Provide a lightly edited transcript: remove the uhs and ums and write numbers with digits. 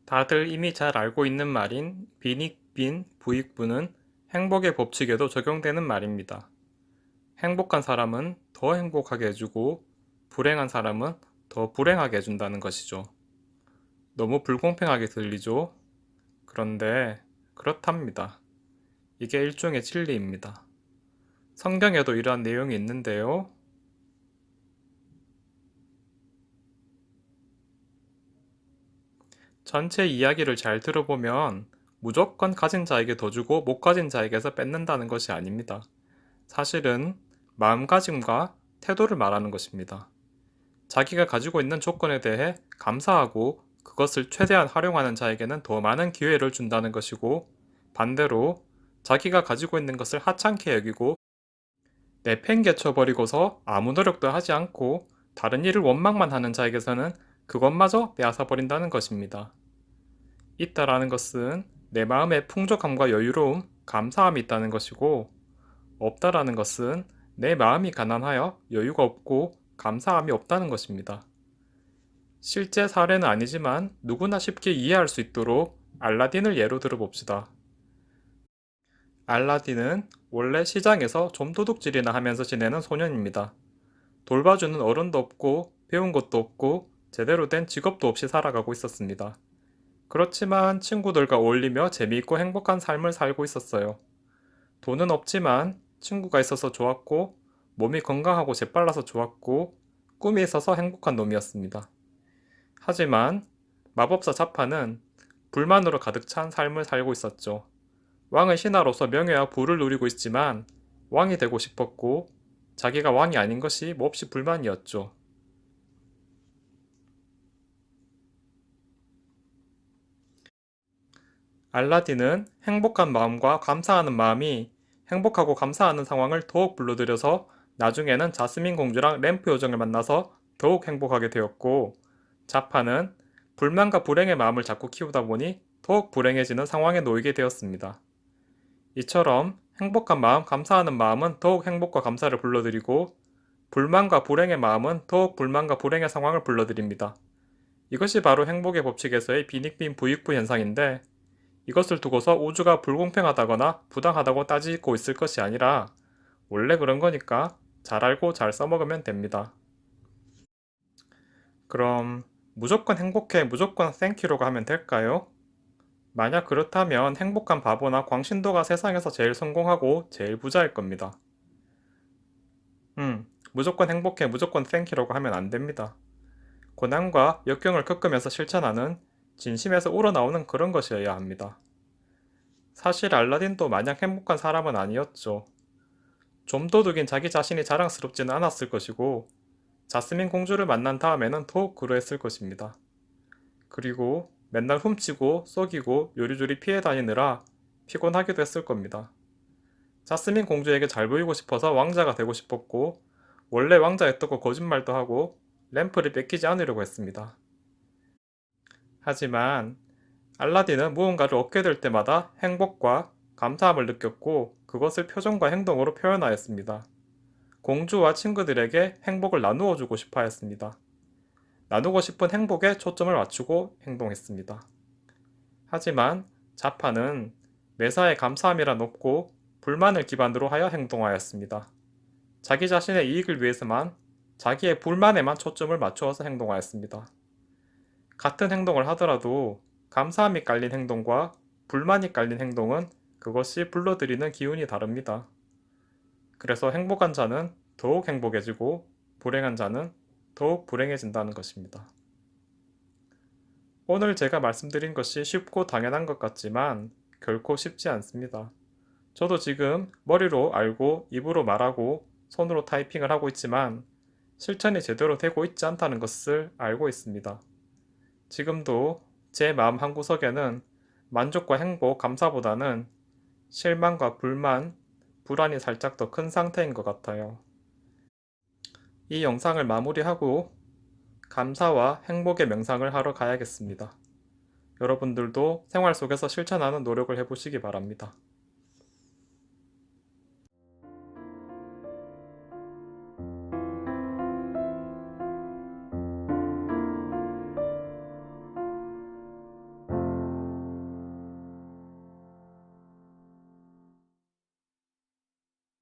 다들 이미 잘 알고 있는 말인 빈익빈 부익부는 행복의 법칙에도 적용되는 말입니다. 행복한 사람은 더 행복하게 해주고 불행한 사람은 더 불행하게 해준다는 것이죠. 너무 불공평하게 들리죠? 그런데 그렇답니다. 이게 일종의 진리입니다. 성경에도 이러한 내용이 있는데요. 전체 이야기를 잘 들어보면 무조건 가진 자에게 더 주고 못 가진 자에게서 뺏는다는 것이 아닙니다. 사실은 마음가짐과 태도를 말하는 것입니다. 자기가 가지고 있는 조건에 대해 감사하고 그것을 최대한 활용하는 자에게는 더 많은 기회를 준다는 것이고, 반대로 자기가 가지고 있는 것을 하찮게 여기고 내팽개쳐 버리고서 아무 노력도 하지 않고 다른 일을 원망만 하는 자에게서는 그것마저 빼앗아 버린다는 것입니다. 있다라는 것은 내 마음에 풍족함과 여유로움, 감사함이 있다는 것이고, 없다라는 것은 내 마음이 가난하여 여유가 없고 감사함이 없다는 것입니다. 실제 사례는 아니지만 누구나 쉽게 이해할 수 있도록 알라딘을 예로 들어봅시다. 알라딘은 원래 시장에서 좀도둑질이나 하면서 지내는 소년입니다. 돌봐주는 어른도 없고 배운 것도 없고 제대로 된 직업도 없이 살아가고 있었습니다. 그렇지만 친구들과 어울리며 재미있고 행복한 삶을 살고 있었어요. 돈은 없지만 친구가 있어서 좋았고 몸이 건강하고 재빨라서 좋았고 꿈이 있어서 행복한 놈이었습니다. 하지만 마법사 자파는 불만으로 가득 찬 삶을 살고 있었죠. 왕의 신하로서 명예와 부를 누리고 있지만 왕이 되고 싶었고 자기가 왕이 아닌 것이 몹시 불만이었죠. 알라딘은 행복한 마음과 감사하는 마음이 행복하고 감사하는 상황을 더욱 불러들여서 나중에는 자스민 공주랑 램프 요정을 만나서 더욱 행복하게 되었고, 자파는 불만과 불행의 마음을 자꾸 키우다 보니 더욱 불행해지는 상황에 놓이게 되었습니다. 이처럼 행복한 마음, 감사하는 마음은 더욱 행복과 감사를 불러들이고, 불만과 불행의 마음은 더욱 불만과 불행의 상황을 불러들입니다. 이것이 바로 행복의 법칙에서의 빈익빈 부익부 현상인데, 이것을 두고서 우주가 불공평하다거나 부당하다고 따지고 있을 것이 아니라 원래 그런 거니까 잘 알고 잘 써먹으면 됩니다. 그럼 무조건 행복해, 무조건 땡큐로가 하면 될까요? 만약 그렇다면 행복한 바보나 광신도가 세상에서 제일 성공하고 제일 부자일 겁니다. 무조건 행복해, 무조건 땡큐로가 하면 안 됩니다. 고난과 역경을 겪으면서 실천하는 진심에서 우러나오는 그런 것이어야 합니다. 사실 알라딘도 마냥 행복한 사람은 아니었죠. 좀도둑인 자기 자신이 자랑스럽지는 않았을 것이고 자스민 공주를 만난 다음에는 더욱 그러했을 것입니다. 그리고 맨날 훔치고 썩이고 요리조리 피해 다니느라 피곤하기도 했을 겁니다. 자스민 공주에게 잘 보이고 싶어서 왕자가 되고 싶었고 원래 왕자였다고 거짓말도 하고 램프를 뺏기지 않으려고 했습니다. 하지만 알라딘은 무언가를 얻게 될 때마다 행복과 감사함을 느꼈고 그것을 표정과 행동으로 표현하였습니다. 공주와 친구들에게 행복을 나누어 주고 싶어 하였습니다. 나누고 싶은 행복에 초점을 맞추고 행동했습니다. 하지만 자파는 매사에 감사함이란 없고 불만을 기반으로 하여 행동하였습니다. 자기 자신의 이익을 위해서만 자기의 불만에만 초점을 맞추어서 행동하였습니다. 같은 행동을 하더라도 감사함이 깔린 행동과 불만이 깔린 행동은 그것이 불러들이는 기운이 다릅니다. 그래서 행복한 자는 더욱 행복해지고 불행한 자는 더욱 불행해진다는 것입니다. 오늘 제가 말씀드린 것이 쉽고 당연한 것 같지만 결코 쉽지 않습니다. 저도 지금 머리로 알고 입으로 말하고 손으로 타이핑을 하고 있지만 실천이 제대로 되고 있지 않다는 것을 알고 있습니다. 지금도 제 마음 한구석에는 만족과 행복, 감사보다는 실망과 불만, 불안이 살짝 더 큰 상태인 것 같아요. 이 영상을 마무리하고 감사와 행복의 명상을 하러 가야겠습니다. 여러분들도 생활 속에서 실천하는 노력을 해보시기 바랍니다.